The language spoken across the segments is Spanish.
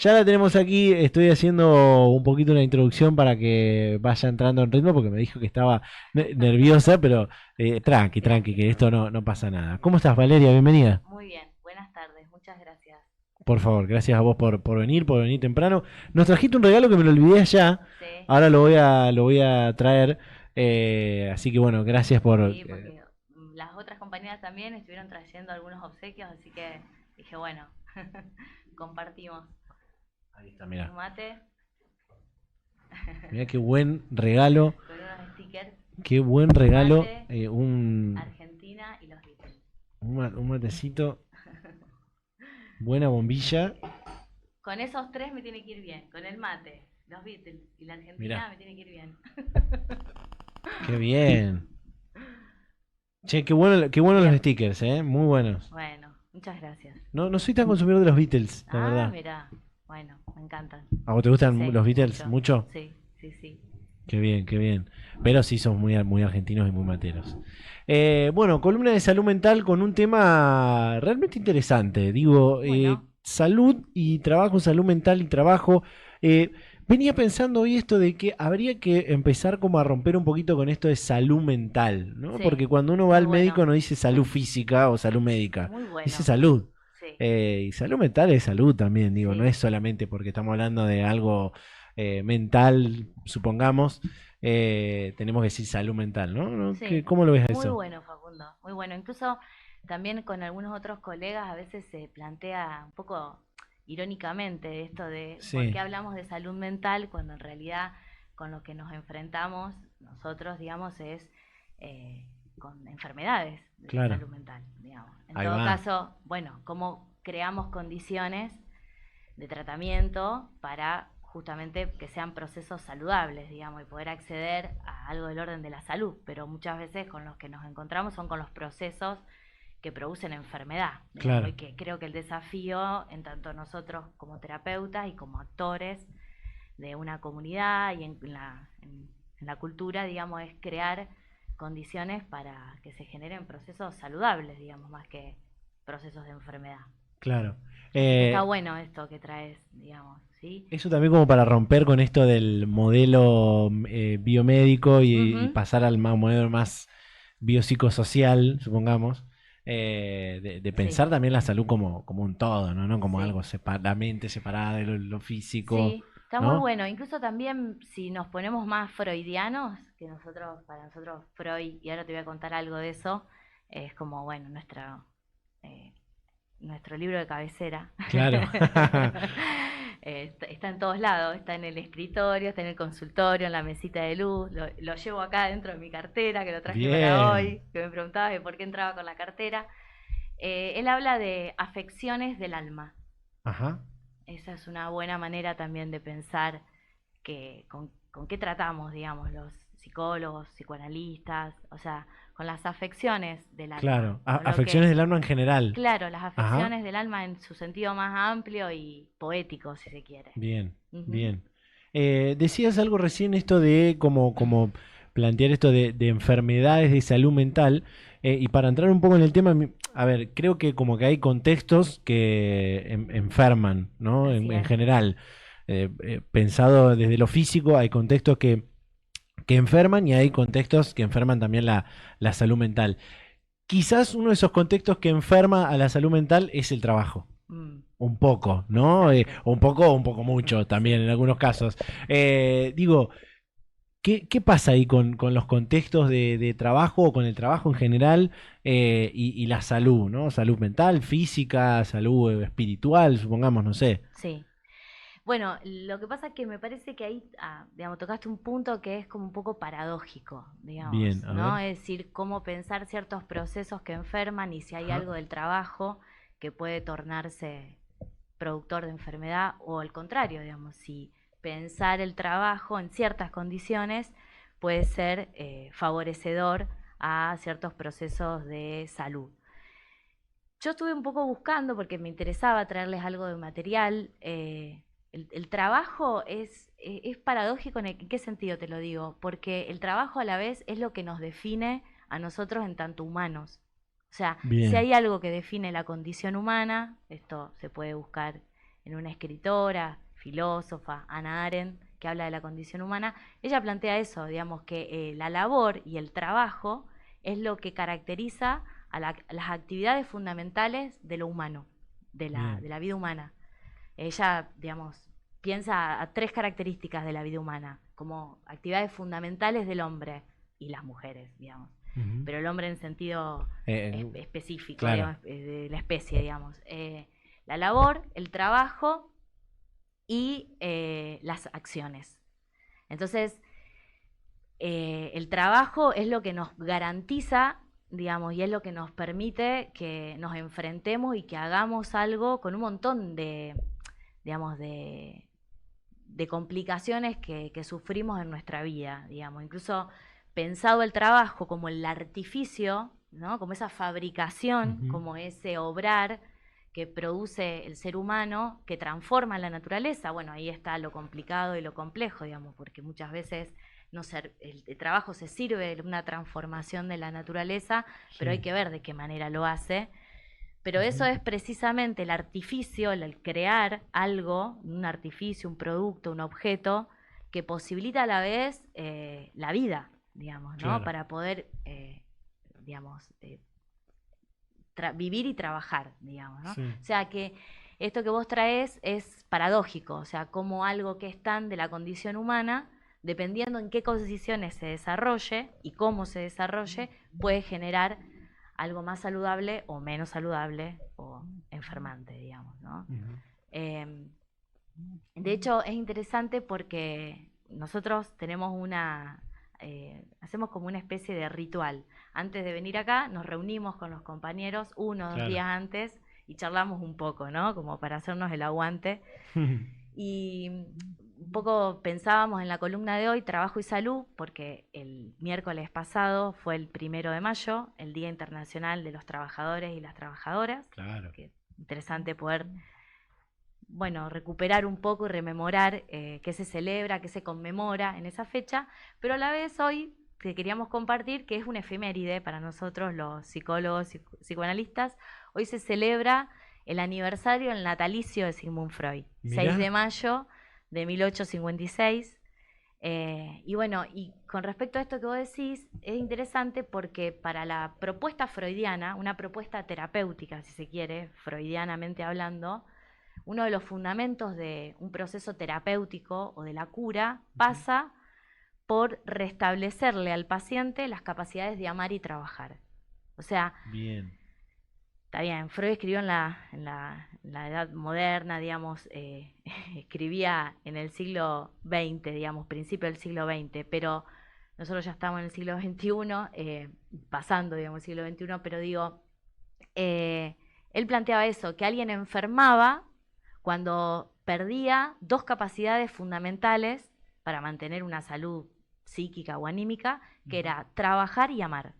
Ya la tenemos aquí, estoy haciendo un poquito una introducción para que vaya entrando en ritmo porque me dijo que estaba nerviosa, pero tranqui, tranqui, Gracias. que esto no pasa nada. ¿Cómo estás, Valeria? Bienvenida. Muy bien, buenas tardes, muchas gracias. Por favor, gracias a vos por venir temprano. Nos trajiste un regalo que me lo olvidé allá, Sí, ahora lo voy a traer, así que bueno, gracias por... sí, porque las otras compañeras también estuvieron trayendo algunos obsequios, así que dije, bueno, compartimos. ahí está, Tu mira. mate Mira qué buen regalo, con unos stickers, qué buen regalo, mate, Argentina y los Beatles. un matecito, buena bombilla. Con esos tres me tiene que ir bien, con el mate, los Beatles y la Mirá, Argentina me tiene que ir bien. qué bien. Che, qué bueno los Bien, stickers, muy buenos. bueno, muchas gracias. No soy tan consumidor de los Beatles, la Ah, verdad. mira, bueno, me encantan. ¿A vos te gustan Sí, los Beatles mucho, mucho? sí, sí, sí. Qué bien, qué bien. Pero sí son muy argentinos y muy materos. Bueno, columna de salud mental con un tema realmente interesante. Digo, Bueno, salud y trabajo, salud mental y trabajo. Eh, Venía pensando hoy esto de que habría que empezar como a romper un poquito con esto de salud mental, ¿no? sí, Porque cuando uno va muy al médico bueno, no dice salud física o salud médica, muy dice bueno, salud. sí, Y salud mental es salud también, digo, no sí, es solamente porque estamos hablando de algo mental, supongamos, tenemos que decir salud mental, ¿no? sí, ¿Cómo lo ves a muy eso? bueno, Facundo, muy bueno. Incluso también con algunos otros colegas a veces se plantea un poco irónicamente esto de por Sí, qué hablamos de salud mental cuando en realidad con lo que nos enfrentamos nosotros, digamos, es con enfermedades de claro, salud mental, digamos. En ahí todo va, caso, bueno, cómo creamos condiciones de tratamiento para justamente que sean procesos saludables, digamos, y poder acceder a algo del orden de la salud. Pero muchas veces con los que nos encontramos son con los procesos que producen enfermedad, digamos, y claro, que creo que el desafío, en tanto nosotros como terapeutas y como actores de una comunidad y en la cultura, digamos, es crear condiciones para que se generen procesos saludables, digamos, más que procesos de enfermedad. claro. Así que está Eh, bueno esto que traes, digamos, ¿sí? Eso también como para romper con esto del modelo biomédico y Ujú, pasar al modelo más biopsicosocial, supongamos, de sí, pensar también la salud como un todo, ¿no? No como sí, algo la mente separada de lo físico, sí, está muy ¿no? bueno. Incluso también si nos ponemos más freudianos, que nosotros, para nosotros Freud, y ahora te voy a contar algo de eso, es como, bueno, eh, nuestro libro de cabecera. Claro. Está en todos lados, está en el escritorio, está en el consultorio, en la mesita de luz, lo llevo acá dentro de mi cartera, que lo traje para Bien. hoy, que me preguntabas de por qué entraba con la cartera. Él habla de afecciones del alma. Ajá. Esa es una buena manera también de pensar con qué tratamos, digamos, los psicólogos, psicoanalistas, o sea, con las afecciones del alma, Claro. con lo Afecciones que, del alma en general. claro, las Ajá. afecciones del alma en su sentido más amplio y poético, si se quiere. Bien, Ujú. bien. Decías algo recién esto de como plantear esto de enfermedades de salud mental. Y para entrar un poco en el tema, a ver, creo que como que hay contextos que enferman, ¿no? Así En es. general. Pensado desde lo físico, hay contextos que enferman y hay contextos que enferman también la salud mental. Quizás uno de esos contextos que enferma a la salud mental es el trabajo. Mm, Un poco, ¿no? exacto. O un poco mucho también Sí. en algunos casos. Digo, ¿qué pasa ahí con los contextos de trabajo o con el trabajo en general y la salud, ¿no? Salud mental, física, salud espiritual, supongamos, no sé. Sí. Bueno, lo que pasa es que me parece que ahí, digamos, tocaste un punto que es como un poco paradójico, Bien, digamos, a ¿no? ver. Es decir, cómo pensar ciertos procesos que enferman y si hay Ajá. algo del trabajo que puede tornarse productor de enfermedad o al contrario, digamos, si pensar el trabajo en ciertas condiciones puede ser favorecedor a ciertos procesos de salud. Yo estuve un poco buscando porque me interesaba traerles algo de material. El trabajo es paradójico en qué sentido te lo digo, porque el trabajo a la vez es lo que nos define a nosotros en tanto humanos. O sea, si Bien. hay algo que define la condición humana, esto se puede buscar en una escritora, filósofa, Hannah Arendt, que habla de la condición humana. Ella plantea eso, digamos, que la labor y el trabajo es lo que caracteriza a las actividades fundamentales de lo humano, de la vida humana. Ella, digamos, piensa a 3 características de la vida humana, como actividades fundamentales del hombre y las mujeres, digamos. Pero el hombre en sentido específico, claro. digamos, de la especie, digamos. La labor, el trabajo y las acciones. Entonces, el trabajo es lo que nos garantiza, digamos, y es lo que nos permite que nos enfrentemos y que hagamos algo con un montón de, digamos, de complicaciones que sufrimos en nuestra vida, digamos. Incluso pensado el trabajo como el artificio, ¿no? Como esa fabricación, como ese obrar que produce el ser humano, que transforma la naturaleza. Bueno, ahí está lo complicado y lo complejo, digamos, porque muchas veces el trabajo se sirve de una transformación de la naturaleza, pero hay que ver de qué manera lo hace. Pero eso es precisamente el artificio, el crear algo, un artificio, un producto, un objeto, que posibilita a la vez la vida, digamos, ¿no? Claro. Para poder, digamos, vivir y trabajar, digamos, ¿no? Sí. O sea que esto que vos traes es paradójico, o sea, como algo que es tan de la condición humana, dependiendo en qué condiciones se desarrolle y cómo se desarrolle, puede generar algo más saludable o menos saludable o enfermante, digamos, ¿no? De hecho, es interesante porque nosotros tenemos hacemos como una especie de ritual. Antes de venir acá, nos reunimos con los compañeros 1 o 2 días antes y charlamos un poco, ¿no? Como para hacernos el aguante. Y un poco pensábamos en la columna de hoy, trabajo y salud, porque el miércoles pasado fue el 1 de mayo, el Día Internacional de los Trabajadores y las Trabajadoras. Claro. Que interesante poder, bueno, recuperar un poco y rememorar qué se celebra, qué se conmemora en esa fecha, pero a la vez hoy que queríamos compartir que es una efeméride para nosotros los psicólogos y psicoanalistas. Hoy se celebra el aniversario del natalicio de Sigmund Freud, Mirá. 6 de mayo de 1856. Y bueno, y con respecto a esto que vos decís, es interesante porque para la propuesta freudiana, una propuesta terapéutica, si se quiere, freudianamente hablando, uno de los fundamentos de un proceso terapéutico o de la cura pasa por restablecerle al paciente las capacidades de amar y trabajar. O sea, bien. Está bien, Freud escribió en la edad moderna, digamos, escribía en el siglo XX, digamos, principio del siglo XX, pero nosotros ya estamos en el siglo XXI, pasando, digamos, el siglo XXI, pero digo, él planteaba eso, que alguien enfermaba cuando perdía 2 capacidades fundamentales para mantener una salud psíquica o anímica, que era trabajar y amar.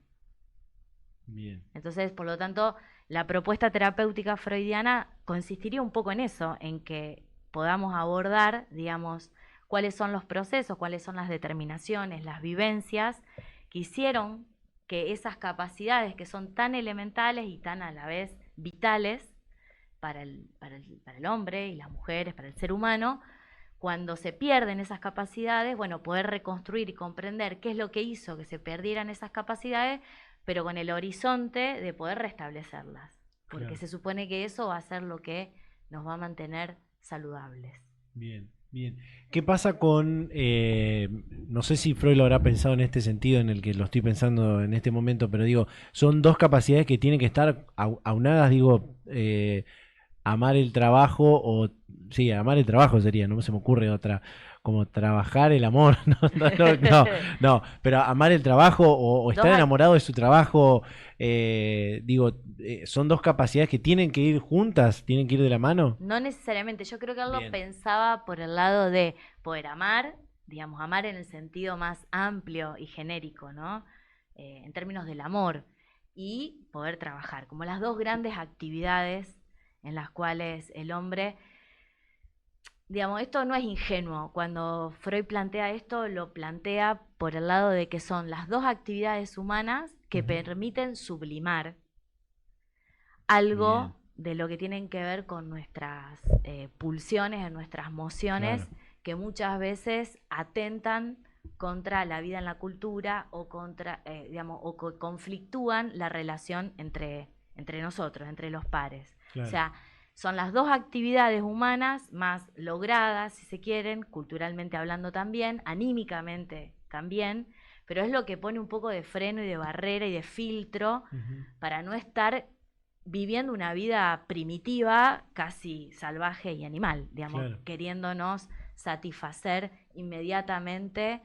Bien. Entonces, por lo tanto, la propuesta terapéutica freudiana consistiría un poco en eso, en que podamos abordar, digamos, cuáles son los procesos, cuáles son las determinaciones, las vivencias que hicieron que esas capacidades que son tan elementales y tan a la vez vitales para el hombre y las mujeres, para el ser humano, cuando se pierden esas capacidades, bueno, poder reconstruir y comprender qué es lo que hizo que se perdieran esas capacidades, pero con el horizonte de poder restablecerlas, porque Claro. se supone que eso va a ser lo que nos va a mantener saludables. Bien, bien. ¿Qué pasa con, no sé si Freud lo habrá pensado en este sentido en el que lo estoy pensando en este momento, pero digo, son 2 capacidades que tienen que estar aunadas, digo, amar el trabajo o, sí, amar el trabajo sería, no se me ocurre otra, como trabajar el amor, no, pero amar el trabajo o estar enamorado de su trabajo, digo, son 2 capacidades que tienen que ir juntas, tienen que ir de la mano. No necesariamente, yo creo que él lo pensaba por el lado de poder amar, digamos, amar en el sentido más amplio y genérico, ¿no? En términos del amor, y poder trabajar, como las 2 grandes actividades en las cuales el hombre, digamos, esto no es ingenuo. Cuando Freud plantea esto, lo plantea por el lado de que son las 2 actividades humanas que permiten sublimar algo de lo que tienen que ver con nuestras pulsiones, en nuestras mociones, Claro. que muchas veces atentan contra la vida en la cultura o contra, digamos, o conflictúan la relación entre nosotros, entre los pares. O Claro. sea, son las dos actividades humanas más logradas, si se quieren, culturalmente hablando también, anímicamente también, pero es lo que pone un poco de freno y de barrera y de filtro Ujú. para no estar viviendo una vida primitiva, casi salvaje y animal, digamos, Claro. queriéndonos satisfacer inmediatamente,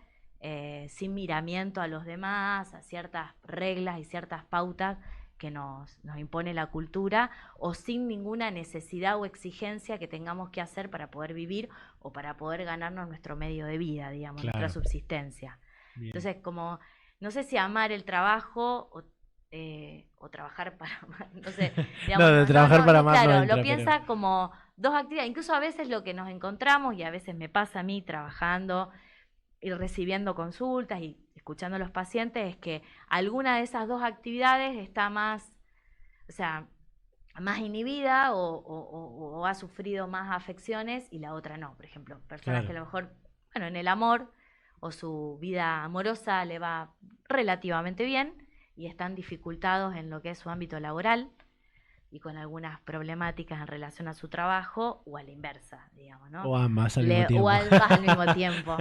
sin miramiento a los demás, a ciertas reglas y ciertas pautas que nos impone la cultura, o sin ninguna necesidad o exigencia que tengamos que hacer para poder vivir o para poder ganarnos nuestro medio de vida, digamos, nuestra Claro. subsistencia. Bien. Entonces, como, no sé si amar el trabajo o trabajar para amar, no sé, digamos, No, de trabajar para más no claro, lo entra, pero. piensa como dos actividades, incluso a veces lo que nos encontramos, y a veces me pasa a mí trabajando y recibiendo consultas y escuchando a los pacientes, es que alguna de esas dos actividades está más, o sea, más inhibida o ha sufrido más afecciones y la otra no. Por ejemplo, personas que Claro. a lo mejor, bueno, en el amor o su vida amorosa le va relativamente bien y están dificultados en lo que es su ámbito laboral y con algunas problemáticas en relación a su trabajo o a la inversa, digamos, ¿no? O ambas al mismo O tiempo. ambas al mismo tiempo.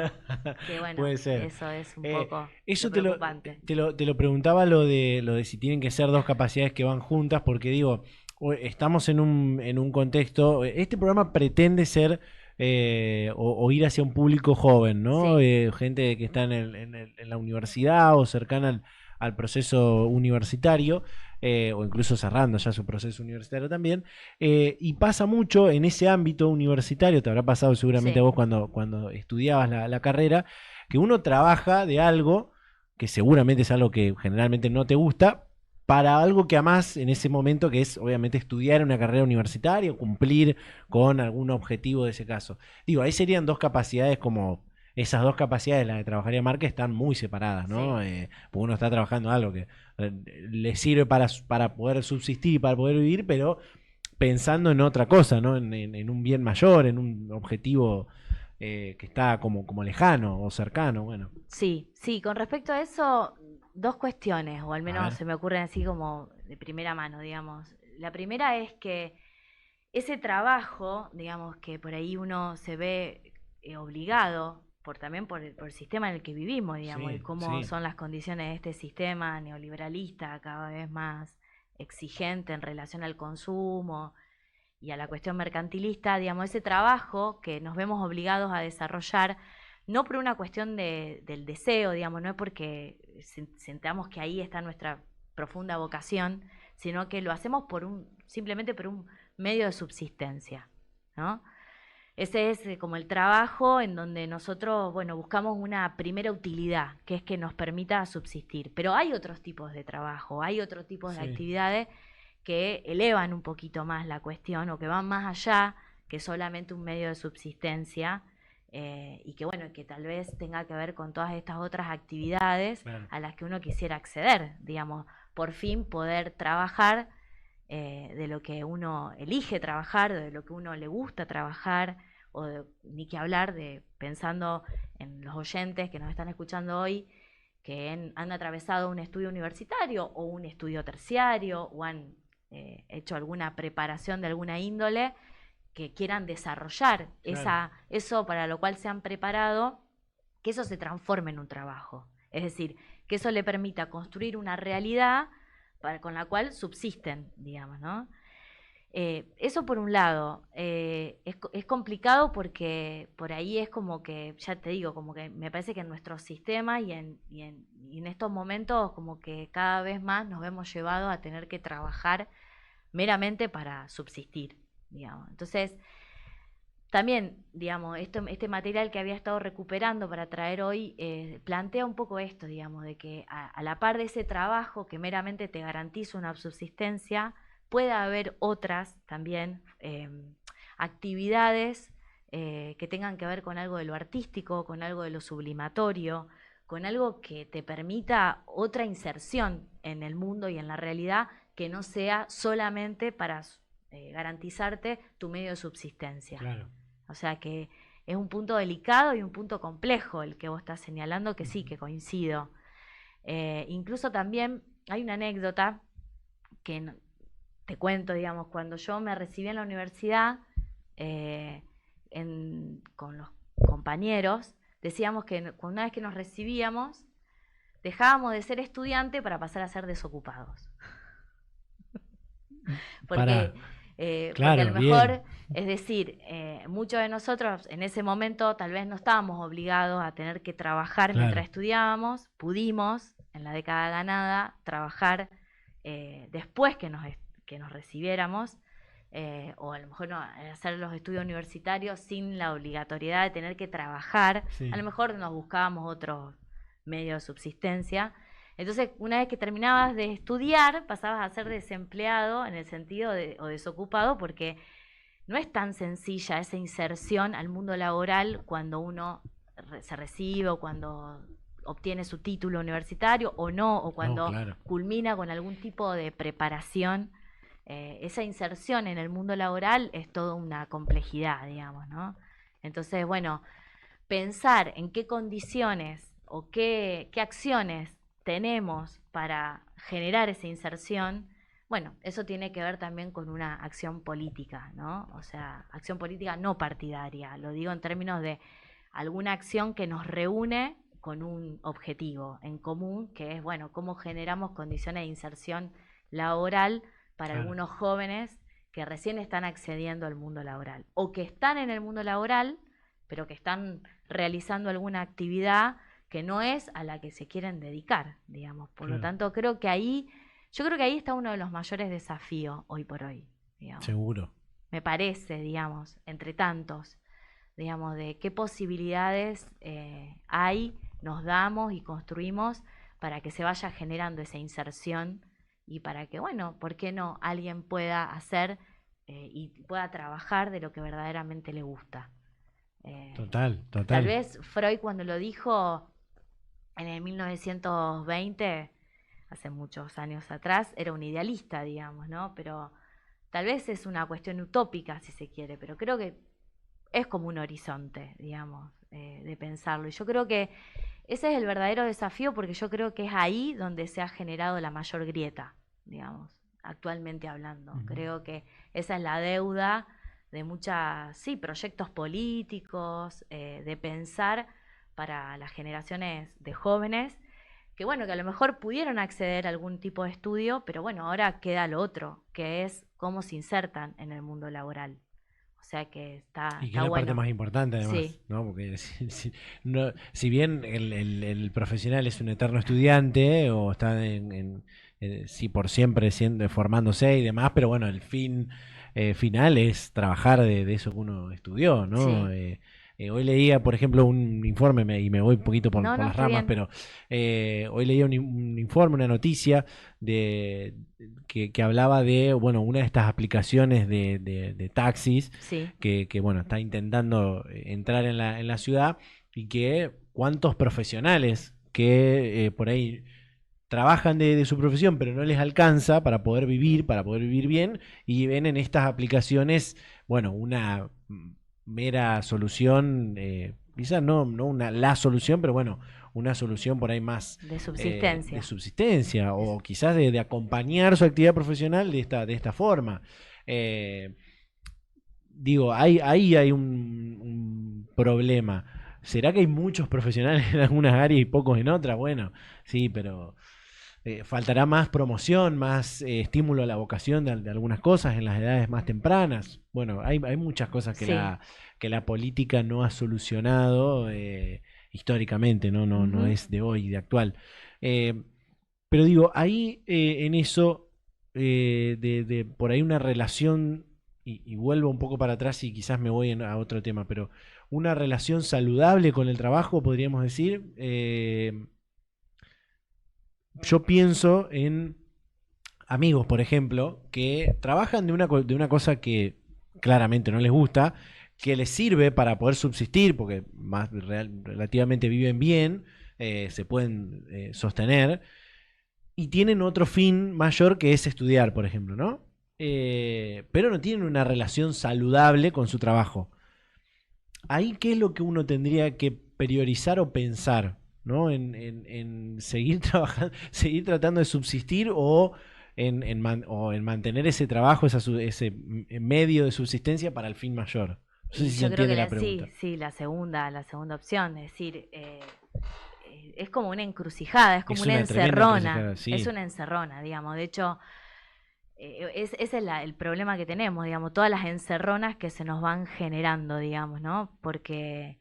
Que bueno, Puede ser. eso es un Eh, poco lo eso preocupante. te lo preguntaba lo de si tienen que ser dos capacidades que van juntas, porque digo, estamos en un contexto, este programa pretende ser o ir hacia un público joven, ¿no? Sí, Gente que está en la universidad o cercana al proceso universitario, o incluso cerrando ya su proceso universitario también. Y pasa mucho en ese ámbito universitario, te habrá pasado seguramente a sí, vos cuando estudiabas la carrera, que uno trabaja de algo que seguramente es algo que generalmente no te gusta, para algo que amás en ese momento, que es obviamente estudiar una carrera universitaria, cumplir con algún objetivo de ese caso. Digo, ahí serían dos capacidades como esas dos capacidades, la de trabajar y amar, que están muy separadas, ¿no? sí. Porque uno está trabajando algo que le sirve para poder subsistir y para poder vivir, pero pensando en otra cosa, ¿no? En un bien mayor, en un objetivo que está como lejano o cercano, bueno. Sí, sí, con respecto a eso, dos cuestiones, o al A menos ver. se me ocurren así como de primera mano, digamos. La primera es que ese trabajo, digamos, que por ahí uno se ve obligado, también por el sistema en el que vivimos, digamos, y Sí, cómo sí, son las condiciones de este sistema neoliberalista cada vez más exigente en relación al consumo y a la cuestión mercantilista, digamos, ese trabajo que nos vemos obligados a desarrollar, no por una cuestión del deseo, digamos, no es porque sentamos que ahí está nuestra profunda vocación, sino que lo hacemos simplemente por un medio de subsistencia, ¿no? Ese es como el trabajo en donde nosotros, bueno, buscamos una primera utilidad, que es que nos permita subsistir. Pero hay otros tipos de trabajo, hay otros tipos de sí, actividades que elevan un poquito más la cuestión o que van más allá que solamente un medio de subsistencia, y que bueno, que tal vez tenga que ver con todas estas otras actividades claro. a las que uno quisiera acceder, digamos, por fin poder trabajar de lo que uno elige trabajar, de lo que uno le gusta trabajar, ni que hablar de pensando en los oyentes que nos están escuchando hoy, que han atravesado un estudio universitario o un estudio terciario o han hecho alguna preparación de alguna índole, que quieran desarrollar Claro, eso para lo cual se han preparado, que eso se transforme en un trabajo. Es decir, que eso le permita construir una realidad con la cual subsisten, digamos, ¿no? Eso por un lado, es complicado porque por ahí es como que, ya te digo, como que me parece que en nuestro sistema y en estos momentos como que cada vez más nos vemos llevados a tener que trabajar meramente para subsistir, digamos. Entonces, también, digamos, este material que había estado recuperando para traer hoy plantea un poco esto, digamos, de que a la par de ese trabajo que meramente te garantiza una subsistencia, puede haber otras también actividades que tengan que ver con algo de lo artístico, con algo de lo sublimatorio, con algo que te permita otra inserción en el mundo y en la realidad que no sea solamente para garantizarte tu medio de subsistencia. Claro. O sea que es un punto delicado y un punto complejo el que vos estás señalando, que sí, que coincido. Incluso también hay una anécdota que te cuento, digamos, cuando yo me recibí en la universidad, con los compañeros, decíamos que una vez que nos recibíamos, dejábamos de ser estudiante para pasar a ser desocupados. Porque, porque a lo mejor, es decir, muchos de nosotros en ese momento tal vez no estábamos obligados a tener que trabajar mientras estudiábamos, pudimos en la década ganada trabajar después que nos recibiéramos, o a lo mejor no, hacer los estudios universitarios sin la obligatoriedad de tener que trabajar. A lo mejor nos buscábamos otro medio de subsistencia. Entonces, una vez que terminabas de estudiar, pasabas a ser desempleado en el sentido o desocupado, porque no es tan sencilla esa inserción al mundo laboral cuando uno se recibe o cuando obtiene su título universitario o no, o cuando culmina con algún tipo de preparación. Esa inserción en el mundo laboral es toda una complejidad, digamos, ¿no? Entonces, bueno, pensar en qué condiciones o qué acciones tenemos para generar esa inserción, bueno, eso tiene que ver también con una acción política, ¿no? O sea, acción política no partidaria, lo digo en términos de alguna acción que nos reúne con un objetivo en común, que es, bueno, cómo generamos condiciones de inserción laboral para algunos jóvenes que recién están accediendo al mundo laboral, o que están en el mundo laboral, pero que están realizando alguna actividad que no es a la que se quieren dedicar, digamos. Por lo tanto, yo creo que ahí está uno de los mayores desafíos hoy por hoy, digamos. Seguro. Me parece, digamos, entre tantos, digamos, de qué posibilidades nos damos y construimos para que se vaya generando esa inserción y para que, bueno, ¿por qué no alguien pueda hacer y pueda trabajar de lo que verdaderamente le gusta? Total. Tal vez Freud, cuando lo dijo en el 1920, hace muchos años atrás, era un idealista, digamos, ¿no? Pero tal vez es una cuestión utópica, si se quiere, pero creo que es como un horizonte, digamos, de pensarlo. Y yo creo que ese es el verdadero desafío, porque yo creo que es ahí donde se ha generado la mayor grieta, digamos, actualmente hablando. Creo que esa es la deuda de proyectos políticos, de pensar para las generaciones de jóvenes, que bueno, que a lo mejor pudieron acceder a algún tipo de estudio, pero bueno, ahora queda lo otro, que es cómo se insertan en el mundo laboral. O sea que está Y que es la parte más importante además, ¿no? Porque si bien el profesional es un eterno estudiante o está por siempre formándose y demás, pero bueno, el fin final es trabajar de eso que uno estudió, ¿no? Hoy leía, por ejemplo, un informe, y me voy un poquito por las ramas, pero hoy leía un informe, una noticia que hablaba de, bueno, una de estas aplicaciones de taxis que bueno, está intentando entrar en la ciudad, y que cuántos profesionales que por ahí trabajan de su profesión, pero no les alcanza para poder vivir bien, y ven en estas aplicaciones, bueno, una mera solución, quizás no la solución, pero bueno, una solución por ahí más de subsistencia, o quizás de acompañar su actividad profesional de esta forma. Digo, ahí hay un problema. ¿Será que hay muchos profesionales en algunas áreas y pocos en otras? Bueno, sí, pero faltará más promoción, más estímulo a la vocación de algunas cosas en las edades más tempranas. Bueno, hay muchas cosas que la política no ha solucionado históricamente, no es de hoy, de actual. Pero digo, ahí en eso, de por ahí una relación, y vuelvo un poco para atrás y quizás me voy a otro tema, pero una relación saludable con el trabajo, podríamos decir. Yo pienso en amigos, por ejemplo, que trabajan de una cosa que claramente no les gusta, que les sirve para poder subsistir, porque relativamente viven bien, se pueden sostener, y tienen otro fin mayor, que es estudiar, por ejemplo, ¿no? pero no tienen una relación saludable con su trabajo. Ahí, ¿qué es lo que uno tendría que priorizar o pensar? ¿No? En seguir trabajando, seguir tratando de subsistir o en mantener ese trabajo, ese medio de subsistencia para el fin mayor. No sé Y si se yo creo que entiende la sí, pregunta. sí, la segunda opción, es decir, es como una encrucijada, es como Es una una tremenda encerrona, encrucijada, es sí. una encerrona, digamos. De hecho, ese es el problema que tenemos, digamos, todas las encerronas que se nos van generando, digamos, ¿no? Porque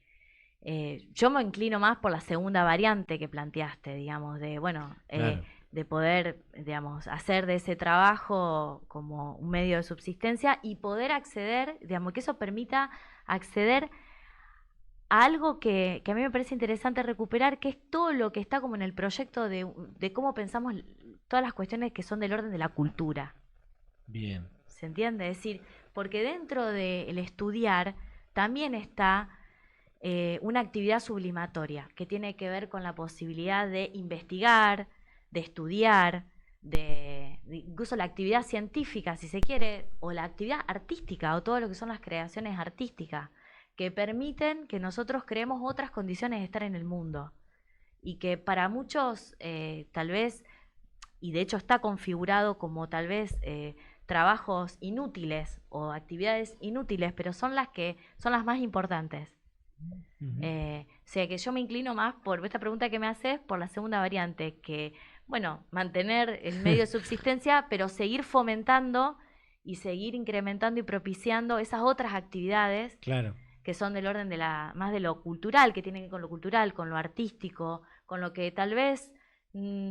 yo me inclino más por la segunda variante que planteaste, digamos, de, bueno, Claro. de poder, digamos, hacer de ese trabajo como un medio de subsistencia y poder acceder, digamos, que eso permita acceder a algo que a mí me parece interesante recuperar, que es todo lo que está como en el proyecto de cómo pensamos todas las cuestiones que son del orden de la cultura. Bien. ¿Se entiende? Es decir, porque dentro del estudiar también está una actividad sublimatoria que tiene que ver con la posibilidad de investigar, de estudiar, de incluso la actividad científica, si se quiere, o la actividad artística, o todo lo que son las creaciones artísticas, que permiten que nosotros creemos otras condiciones de estar en el mundo. Y que para muchos, tal vez, y de hecho está configurado como tal vez trabajos inútiles o actividades inútiles, pero son las que son las más importantes. Ujú. O sea que yo me inclino más por esta pregunta que me haces, por la segunda variante, que, bueno, mantener el medio de subsistencia, pero seguir fomentando y seguir incrementando y propiciando esas otras actividades Claro. que son del orden de más de lo cultural, que tienen que ver con lo cultural, con lo artístico, con lo que tal vez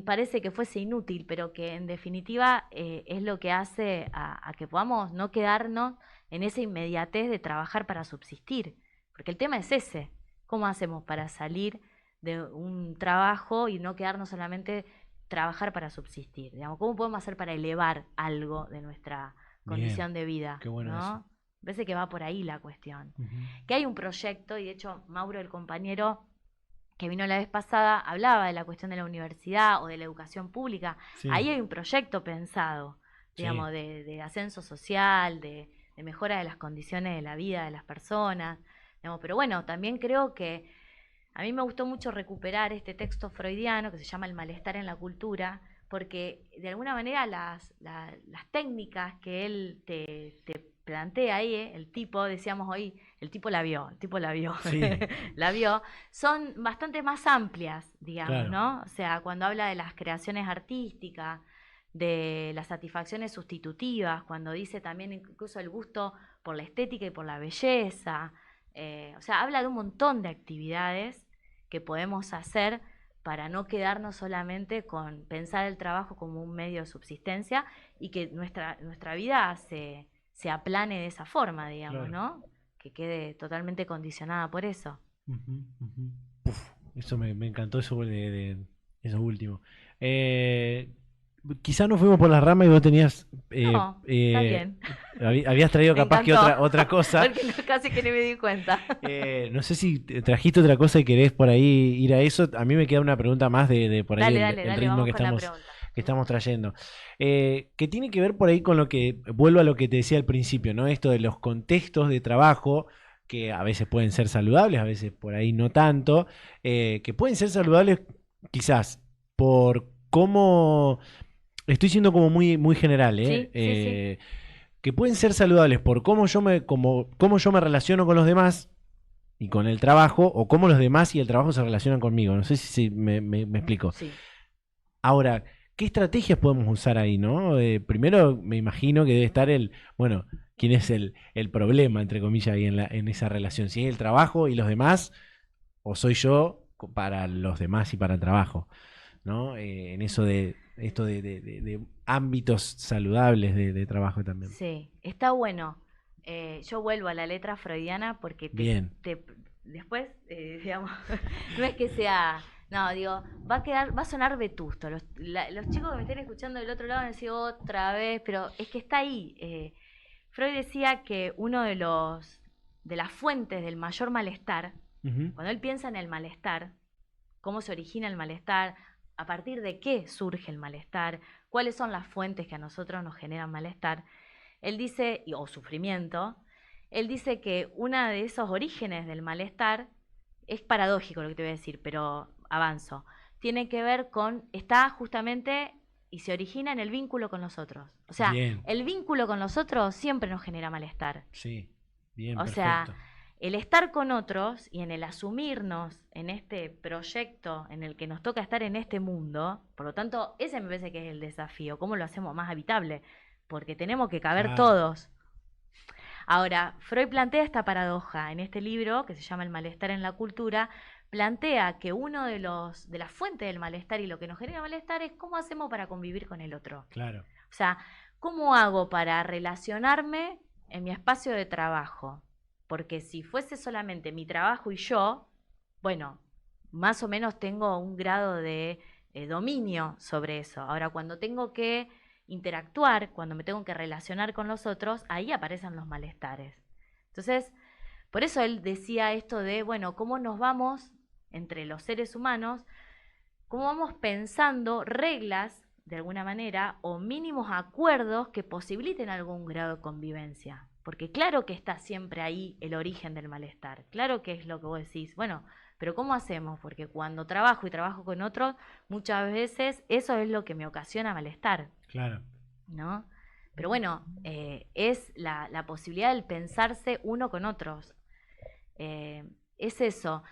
parece que fuese inútil, pero que en definitiva es lo que hace a que podamos no quedarnos en esa inmediatez de trabajar para subsistir. Porque el tema es ese. ¿Cómo hacemos para salir de un trabajo y no quedarnos solamente trabajar para subsistir? Digamos, ¿cómo podemos hacer para elevar algo de nuestra Bien. condición de vida? Qué bueno eso. ¿No? Parece que va por ahí la cuestión. Ujú. Que hay un proyecto, y de hecho Mauro, el compañero que vino la vez pasada, hablaba de la cuestión de la universidad o de la educación pública. Sí, Ahí hay un proyecto pensado, sí. digamos, de ascenso social, de mejora de las condiciones de la vida de las personas. Digamos, pero bueno, también creo que a mí me gustó mucho recuperar este texto freudiano que se llama El malestar en la cultura, porque de alguna manera las técnicas que él te plantea ahí, el tipo, decíamos hoy, el tipo la vio, Sí, la vio, son bastante más amplias, digamos, claro. ¿no? O sea, cuando habla de las creaciones artísticas, de las satisfacciones sustitutivas, cuando dice también incluso el gusto por la estética y por la belleza, o sea, habla de un montón de actividades que podemos hacer para no quedarnos solamente con pensar el trabajo como un medio de subsistencia y que nuestra vida se aplane de esa forma, digamos, Claro. ¿no? Que quede totalmente condicionada por eso. Ujú, ujú. Uf, eso me encantó eso eso último. Eh, Quizá nos fuimos por las ramas y vos tenías No, está bien. habías traído Me capaz que encantó, otra cosa. porque no, casi que ni me di cuenta. No sé si trajiste otra cosa y querés por ahí ir a eso. A mí me queda una pregunta más de por ahí Dale, dale, el dale, ritmo vamos con la pregunta. que estamos trayendo. Que tiene que ver por ahí con lo que, vuelvo a lo que te decía al principio, ¿no? Esto de los contextos de trabajo, que a veces pueden ser saludables, a veces por ahí no tanto, que pueden ser saludables quizás por cómo, estoy siendo como muy general, Sí, sí, sí. que pueden ser saludables por cómo yo me relaciono con los demás y con el trabajo, o cómo los demás y el trabajo se relacionan conmigo. No sé si me explico. Sí. Ahora, ¿qué estrategias podemos usar ahí, no? Primero, me imagino que debe estar bueno, ¿quién es el problema, entre comillas, ahí en esa relación? Si es el trabajo y los demás, o soy yo para los demás y para el trabajo, ¿no? En eso de esto de ámbitos saludables de trabajo también. Sí, está bueno. Yo vuelvo a la letra freudiana porque Bien. después, digamos, no es que sea, no, digo, va a sonar vetusto. Los chicos que me estén escuchando del otro lado van a decir otra vez, pero es que está ahí. Freud decía que uno de las fuentes del mayor malestar, Ujú. cuando él piensa en el malestar, cómo se origina el malestar, a partir de qué surge el malestar, cuáles son las fuentes que a nosotros nos generan malestar, Él dice, o sufrimiento, él dice que uno de esos orígenes del malestar es paradójico lo que te voy a decir, pero avanzo. Tiene que ver con, está justamente y se origina en el vínculo con los otros. O sea, Bien, el vínculo con los otros siempre nos genera malestar. sí, bien, O sea, perfecto. el estar con otros y en el asumirnos en este proyecto en el que nos toca estar en este mundo, por lo tanto, ese me parece que es el desafío, cómo lo hacemos más habitable, porque tenemos que caber Claro, todos. Ahora, Freud plantea esta paradoja en este libro, que se llama El malestar en la cultura, plantea que uno de las fuentes del malestar y lo que nos genera malestar es cómo hacemos para convivir con el otro. claro, O sea, ¿cómo hago para relacionarme en mi espacio de trabajo? Porque si fuese solamente mi trabajo y yo, bueno, más o menos tengo un grado de dominio sobre eso. Ahora, cuando tengo que interactuar, cuando me tengo que relacionar con los otros, ahí aparecen los malestares. Entonces, por eso él decía esto de, bueno, cómo nos vamos entre los seres humanos, cómo vamos pensando reglas, de alguna manera, o mínimos acuerdos que posibiliten algún grado de convivencia. Porque claro que está siempre ahí el origen del malestar. Claro que es lo que vos decís. Bueno, pero ¿cómo hacemos? Porque cuando trabajo y trabajo con otros, muchas veces eso es lo que me ocasiona malestar, claro. ¿no? Pero bueno, es la posibilidad del pensarse uno con otros. Eh, es eso,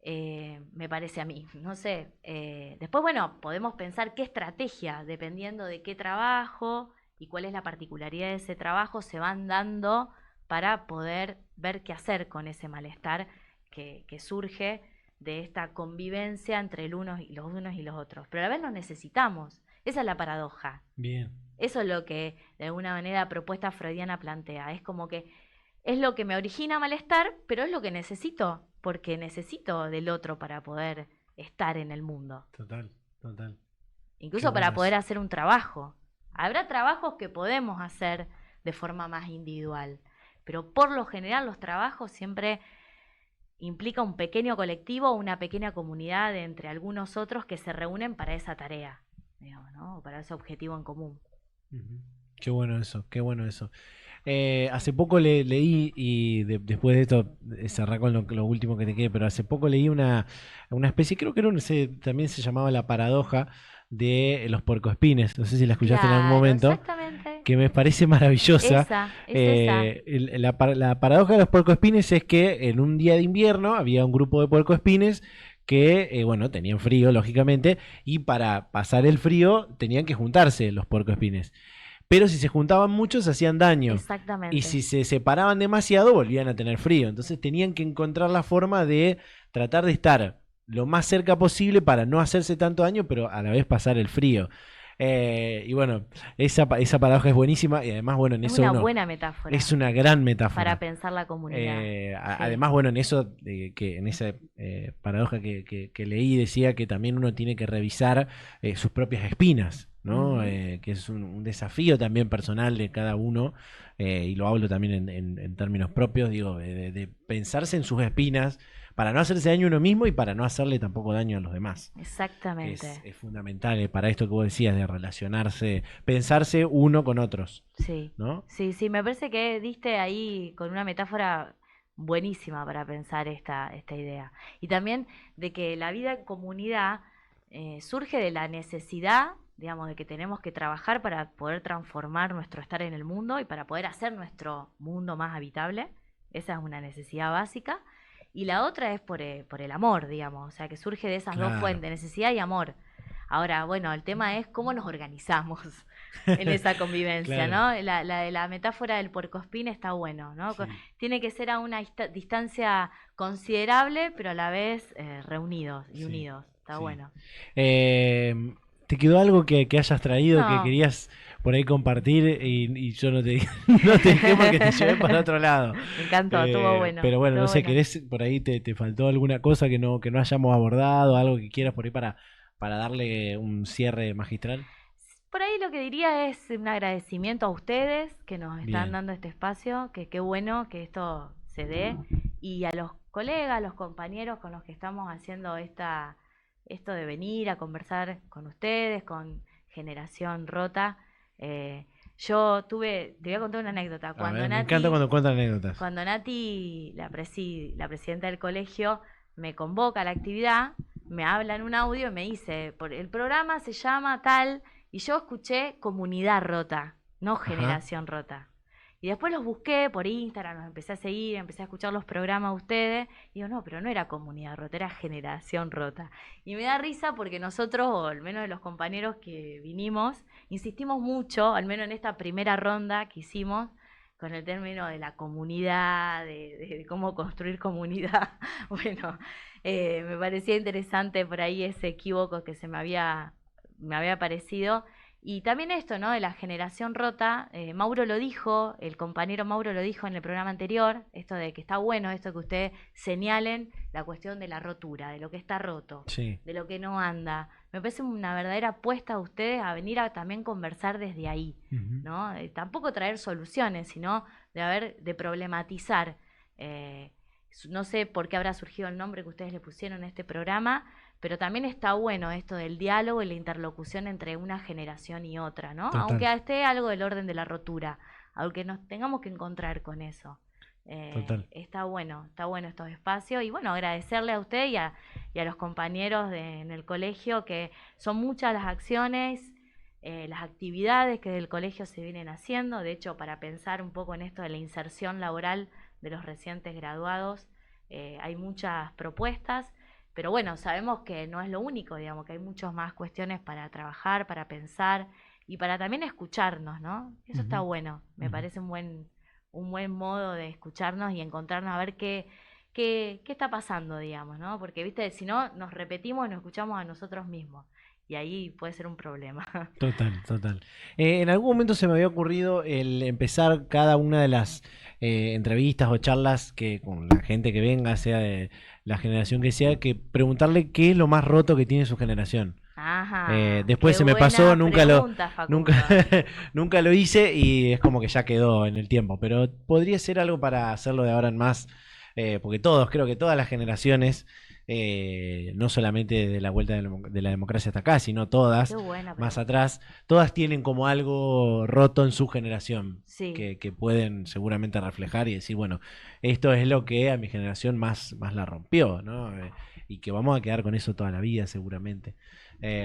me parece a mí. No sé. Después, bueno, podemos pensar qué estrategia, dependiendo de qué trabajo y cuál es la particularidad de ese trabajo, se van dando para poder ver qué hacer con ese malestar que surge de esta convivencia entre el los unos y los otros. Pero a la vez lo necesitamos. Esa es la paradoja. Bien, Eso es lo que de alguna manera la propuesta freudiana plantea. Es como que es lo que me origina malestar, pero es lo que necesito, porque necesito del otro para poder estar en el mundo, total, total. Qué incluso para bueno poder eso. hacer un trabajo. Habrá trabajos que podemos hacer de forma más individual, pero por lo general los trabajos siempre implica un pequeño colectivo o una pequeña comunidad de entre algunos otros que se reúnen para esa tarea, digamos, ¿no? O para ese objetivo en común. Ujú. Qué bueno eso, qué bueno eso. Hace poco leí, y después de esto cerrar con lo último que te quede, pero hace poco leí una especie, creo que era también se llamaba La paradoja de los puercoespines. No sé si la escuchaste en algún Claro, momento, exactamente. que me parece maravillosa. Esa, es esa. La paradoja de los puercoespines es que en un día de invierno había un grupo de puercoespines que, bueno, tenían frío, lógicamente, y para pasar el frío tenían que juntarse los puercoespines. Pero si se juntaban muchos, hacían daño. Y Exactamente. si se separaban demasiado, volvían a tener frío. Entonces tenían que encontrar la forma de tratar de estar lo más cerca posible para no hacerse tanto daño, pero a la vez pasar el frío. Y bueno, esa paradoja es buenísima y además, bueno, en Es eso una uno buena es metáfora una gran para metáfora. pensar la comunidad. Sí. Además, bueno, en eso, que en esa paradoja que leí decía que también uno tiene que revisar sus propias espinas, ¿no? Ujú. Que es un desafío también personal de cada uno, y lo hablo también en términos propios, digo, de pensarse en sus espinas para no hacerse daño a uno mismo y para no hacerle tampoco daño a los demás, que Exactamente. es fundamental para esto que vos decías de relacionarse, pensarse uno con otros, Sí. ¿no? Sí, sí, me parece que diste ahí con una metáfora buenísima para pensar esta idea. Y también de que la vida en comunidad surge de la necesidad, digamos, de que tenemos que trabajar para poder transformar nuestro estar en el mundo y para poder hacer nuestro mundo más habitable. Esa es una necesidad básica. Y la otra es por el amor, digamos, o sea, que surge de esas dos Claro. fuentes, necesidad y amor. Ahora, bueno, el tema es cómo nos organizamos en esa convivencia, Claro, ¿no? La de la metáfora del puercoespín está bueno, ¿no? sí, Tiene que ser a una distancia considerable, pero a la vez reunidos y sí, unidos. Está sí. bueno. Eh, ¿Te quedó algo que hayas traído que No, querías por ahí compartir y yo no te, no te dejé porque te llevé para otro lado? me encantó, estuvo bueno, Pero bueno, no estuvo sé, bueno. ¿querés por ahí te faltó alguna cosa que no hayamos abordado, algo que quieras por ahí para darle un cierre magistral? Por ahí lo que diría es un agradecimiento a ustedes que nos están Bien, dando este espacio, que qué bueno que esto se dé, y a los colegas, los compañeros con los que estamos haciendo esto de venir a conversar con ustedes, con Generación Rota. eh, te voy a contar una anécdota. A ver, me encanta cuando cuentan anécdotas. Cuando Nati, la presidenta del colegio, me convoca a la actividad, me habla en un audio y me dice, el programa se llama tal, y yo escuché Comunidad Rota, no Generación Rota. Y después los busqué por Instagram, los empecé a seguir, empecé a escuchar los programas de ustedes. Y digo, no, pero no era Comunidad Rota, era Generación Rota. Y me da risa porque nosotros, o al menos de los compañeros que vinimos, insistimos mucho, al menos en esta primera ronda que hicimos, con el término de la comunidad, de cómo construir comunidad. Bueno, me parecía interesante por ahí ese equívoco que me había parecido. Y también esto, ¿no? De la generación rota, Mauro lo dijo, el compañero Mauro lo dijo en el programa anterior, esto de que está bueno, esto que ustedes señalen la cuestión de la rotura, de lo que está roto, sí, de lo que no anda. Me parece una verdadera apuesta a ustedes a venir a también conversar desde ahí, ¿no? Tampoco traer soluciones, sino de problematizar. No sé por qué habrá surgido el nombre que ustedes le pusieron a este programa, pero también está bueno esto del diálogo y la interlocución entre una generación y otra, ¿no? total. Aunque esté algo del orden de la rotura, aunque nos tengamos que encontrar con eso. Está bueno estos espacios y bueno, agradecerle a usted y a los compañeros en el colegio, que son muchas las acciones, las actividades que del colegio se vienen haciendo. De hecho, para pensar un poco en esto de la inserción laboral de los recientes graduados, hay muchas propuestas. Pero bueno, sabemos que no es lo único, digamos, que hay muchas más cuestiones para trabajar, para pensar y para también escucharnos, ¿no? Eso está bueno, me parece un buen modo de escucharnos y encontrarnos a ver qué está pasando, digamos, ¿no? Porque, viste, si no, nos repetimos y nos escuchamos a nosotros mismos. Y ahí puede ser un problema. Total. En algún momento se me había ocurrido el empezar cada una de las entrevistas o charlas que con la gente que venga, sea de la generación que sea, que preguntarle qué es lo más roto que tiene su generación. Ajá. Después se me pasó, nunca nunca lo hice y es como que ya quedó en el tiempo. Pero podría ser algo para hacerlo de ahora en más, porque creo que todas las generaciones, no solamente de la vuelta de la democracia hasta acá, sino todas, más atrás, todas tienen como algo roto en su generación, sí, que pueden seguramente reflejar y decir, bueno, esto es lo que a mi generación más la rompió, ¿no? Y que vamos a quedar con eso toda la vida seguramente.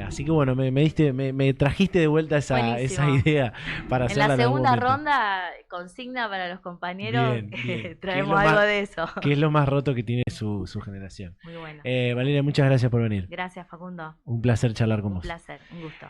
Así que bueno, me trajiste de vuelta esa idea para hacerla en la segunda en algún momento. ronda, consigna para los compañeros, Bien. traemos algo de eso. ¿Qué es lo más roto que tiene su generación? Muy bueno. Valeria, muchas gracias por venir. Gracias, Facundo. Un placer charlar con vos. Un placer, un gusto.